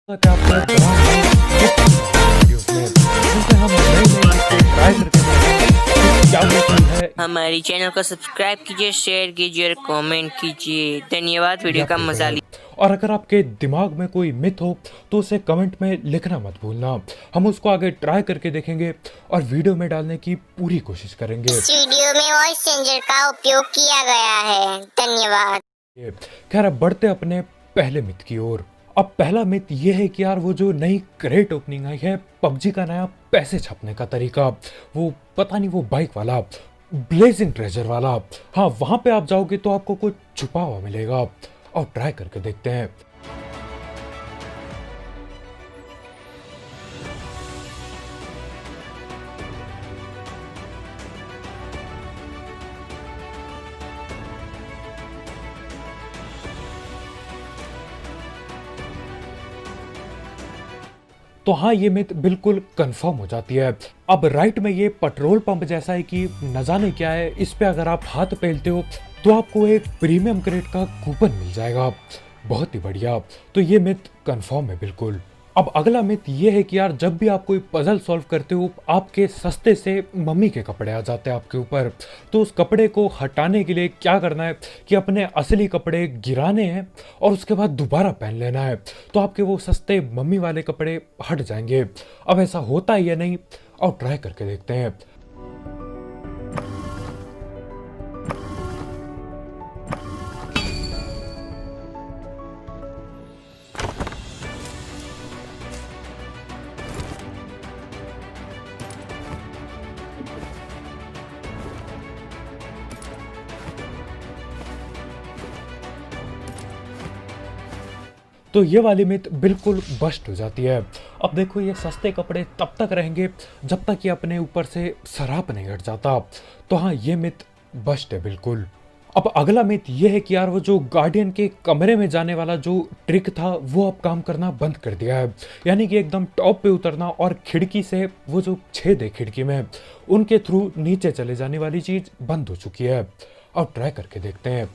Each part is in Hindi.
कि आपको तमाम नई टिप्स वीडियोस में जिनसे हम नई नई चीज़ें ट्राई करके देखेंगे कि क्या वो चीज़ है हमारी चैनल को सब्सक्राइब कीजिए, शेयर कीजिए और कमेंट कीजिए। धन्यवाद। वीडियो या का फिर मजा गलत। और अगर आपके दिमाग में कोई मिथ हो तो उसे कमेंट में लिखना मत भूलना। हम उसको आगे ट्राई करके देखेंगे और वीडियो में डालने की पूरी कोशिश करेंगे। इस वीडियो में वॉइस चेंजर का उपयोग किया गया है। धन्यवाद। खैर अब बढ़ते अपने पहले मिथ की ओर। अब पहला मिथ ये है कि यार वो जो नई क्रेट ओपनिंग आई है पबजी का नया पैसे छापने का तरीका, वो पता नहीं वो बाइक वाला ब्लेजिंग ट्रेजर वाला, हाँ वहां पे आप जाओगे तो आपको कुछ छुपा हुआ मिलेगा और ट्राई करके देखते हैं। तो हाँ ये मिथ बिल्कुल कंफर्म हो जाती है। अब राइट में ये पेट्रोल पंप जैसा है कि न जाने क्या है, इस पे अगर आप हाथ पहनते हो तो आपको एक प्रीमियम क्रेट का कूपन मिल जाएगा। बहुत ही बढ़िया। तो ये मिथ कंफर्म है बिल्कुल। अब अगला मिथ ये है कि यार जब भी आप कोई पजल सॉल्व करते हो आपके सस्ते से मम्मी के कपड़े आ जाते हैं आपके ऊपर, तो उस कपड़े को हटाने के लिए क्या करना है कि अपने असली कपड़े गिराने हैं और उसके बाद दोबारा पहन लेना है, तो आपके वो सस्ते मम्मी वाले कपड़े हट जाएंगे। अब ऐसा होता है या नहीं, और ट्राई करके देखते हैं। तो ये वाली मिथ बिल्कुल बस्ट हो जाती है। अब देखो ये सस्ते कपड़े तब तक रहेंगे जब तक ये अपने ऊपर से सराप नहीं हट जाता। तो हाँ ये मिथ बस्ट है बिल्कुल। अब अगला मिथ ये है कि यार वो जो गार्डियन के कमरे में जाने वाला जो ट्रिक था वो अब काम करना बंद कर दिया है। यानी कि एकदम टॉप पे उतरना और खिड़की से वो जो छेद है खिड़की में उनके थ्रू नीचे चले जाने वाली चीज बंद हो चुकी है। अब ट्राई करके देखते हैं।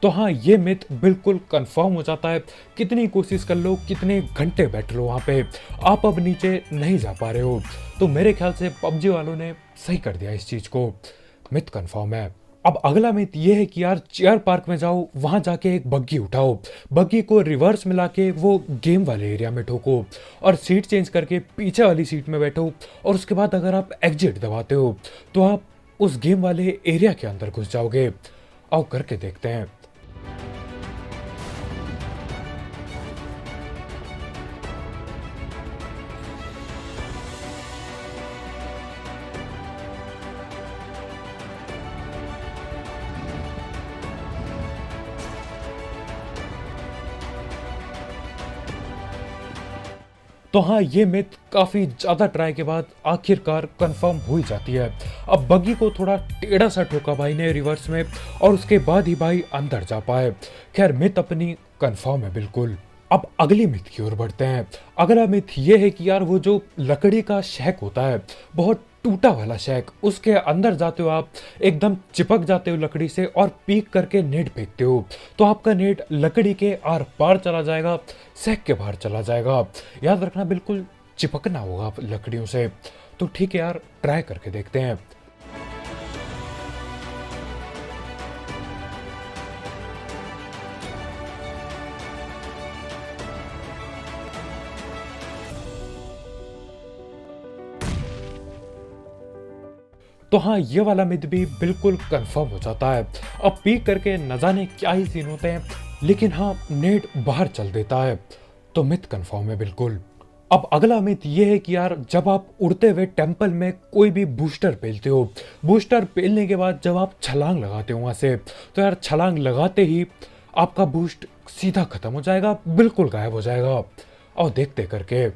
तो हाँ ये मिथ बिल्कुल कंफर्म हो जाता है। कितनी कोशिश कर लो, कितने घंटे बैठ लो वहाँ पे, आप अब नीचे नहीं जा पा रहे हो। तो मेरे ख्याल से पबजी वालों ने सही कर दिया इस चीज़ को। मिथ कंफर्म है। अब अगला मिथ ये है कि यार चेयर पार्क में जाओ, वहाँ जाके एक बग्गी उठाओ, बग्गी को रिवर्स मिला के वो गेम वाले एरिया में ठोको और सीट चेंज करके पीछे वाली सीट में बैठो, और उसके बाद अगर आप एग्जिट दबाते हो तो आप उस गेम वाले एरिया के अंदर घुस जाओगे। आओ करके देखते हैं। तो हाँ ये मिथ काफ़ी ज़्यादा ट्राई के बाद आखिरकार कंफर्म हो ही जाती है। अब बग्गी को थोड़ा टेढ़ा सा ठोका भाई ने रिवर्स में और उसके बाद ही भाई अंदर जा पाए। खैर मिथ अपनी कंफर्म है बिल्कुल। अब अगली मिथ की ओर बढ़ते हैं। अगला मिथ ये है कि यार वो जो लकड़ी का शेक होता है, बहुत टूटा वाला शेक, उसके अंदर जाते हो आप, एकदम चिपक जाते हो लकड़ी से और पीक करके नेट फेंकते हो तो आपका नेट लकड़ी के आर पार चला जाएगा, शेक के बाहर चला जाएगा। याद रखना बिल्कुल चिपकना होगा लकड़ियों से। तो ठीक है यार, ट्राई करके देखते हैं। तो हाँ ये वाला मिथ भी बिल्कुल कंफर्म हो जाता है। अब पीक करके न जाने क्या ही सीन होते हैं, लेकिन हाँ नेट बाहर चल देता है। तो मिथ कंफर्म है बिल्कुल। अब अगला मिथ ये है कि यार जब आप उड़ते हुए टेम्पल में कोई भी बूस्टर पेलते हो, बूस्टर पेलने के बाद जब आप छलांग लगाते हो वहां से, तो यार छलांग लगाते ही आपका बूस्ट सीधा खत्म हो जाएगा, बिल्कुल गायब हो जाएगा। और देखते करके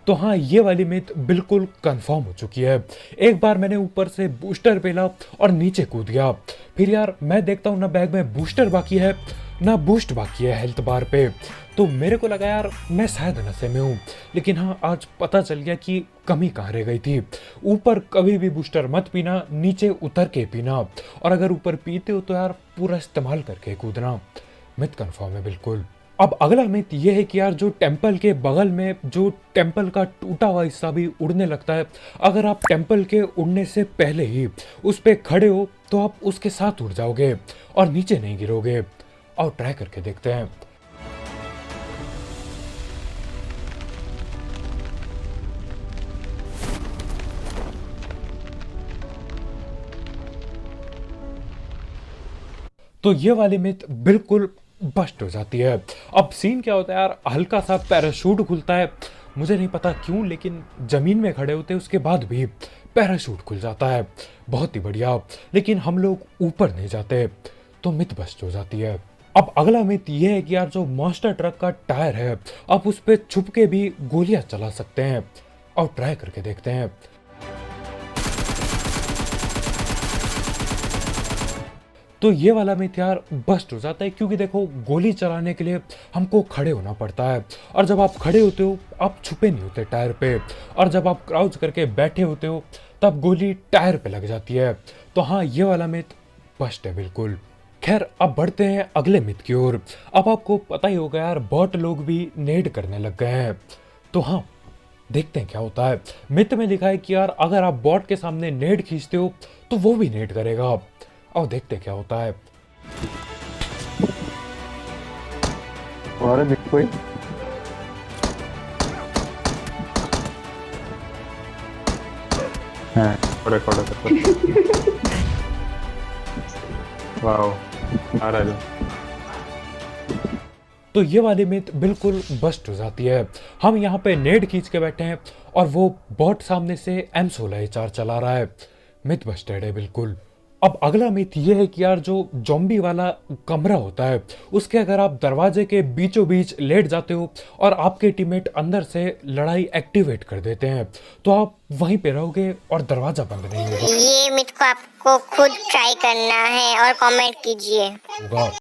तो हाँ, ये वाली मिथ बिल्कुल कंफर्म हो चुकी है। एक बार मैंने ऊपर से बूस्टर पेला और नीचे कूद गया। फिर यार मैं देखता हूँ ना बैग में बूस्टर बाकी है ना बूस्ट बाकी है हेल्थ बार पे। तो मेरे को लगा यार मैं शायद नशे में हूँ, लेकिन हाँ आज पता चल गया कि कमी कहाँ रह गई थी। ऊपर कभी भी बूस्टर मत पीना, नीचे उतर के पीना, और अगर ऊपर पीते हो तो यार पूरा इस्तेमाल करके कूदना। मिथ कंफर्म है बिल्कुल। अब अगला मिथ ये है कि यार जो टेम्पल के बगल में जो टेम्पल का टूटा हुआ हिस्सा भी उड़ने लगता है, अगर आप टेम्पल के उड़ने से पहले ही उस पे खड़े हो तो आप उसके साथ उड़ जाओगे और नीचे नहीं गिरोगे। और ट्राई करके देखते हैं। तो ये वाली मिथ बिल्कुल बस्ट हो जाती है। अब सीन क्या होता है यार, हल्का सा पैराशूट खुलता है, मुझे नहीं पता क्यों, लेकिन जमीन में खड़े होते उसके बाद भी पैराशूट खुल जाता है, बहुत ही बढ़िया। लेकिन हम लोग ऊपर नहीं जाते, तो मिथ बस्ट हो जाती है। अब अगला मिथ ये है कि यार जो मॉन्स्टर ट्रक का टायर है, आप उस पर छुप के भी गोलियां चला सकते हैं। और ट्राई करके देखते हैं। तो ये वाला मिथ यार बस्ट हो जाता है, क्योंकि देखो गोली चलाने के लिए हमको खड़े होना पड़ता है, और जब आप खड़े होते हो आप छुपे नहीं होते टायर पे, और जब आप क्राउच करके बैठे होते हो तब गोली टायर पे लग जाती है। तो हाँ, ये वाला मिथ बस्ट है बिल्कुल। खैर अब बढ़ते हैं अगले मिथ की ओर। अब आपको पता ही होगा यार, बॉट लोग भी नेड करने लग गए हैं। तो हाँ, देखते हैं क्या होता है। मिथ में लिखा है कि यार अगर आप बॉट के सामने नेड खींचते हो तो वो भी नेड करेगा। और देखते हैं क्या होता है। और बिटकॉइन हाँ रिकॉर्ड वाओ आ रहा है। तो ये वाली मिथ बिल्कुल बस्ट हो जाती है। हम यहाँ पे नेड खींच के बैठे हैं और वो बॉट सामने से M16A4 चला रहा है। मिथ बस्टेड है बिल्कुल। अब अगला मिथ ये है कि यार जो जॉम्बी वाला कमरा होता है, उसके अगर आप दरवाजे के बीचों बीच लेट जाते हो और आपके टीममेट अंदर से लड़ाई एक्टिवेट कर देते हैं, तो आप वहीं पे रहोगे और दरवाजा बंद नहीं ये मिथ को आपको खुद ट्राई करना है और कमेंट कीजिए। होगा।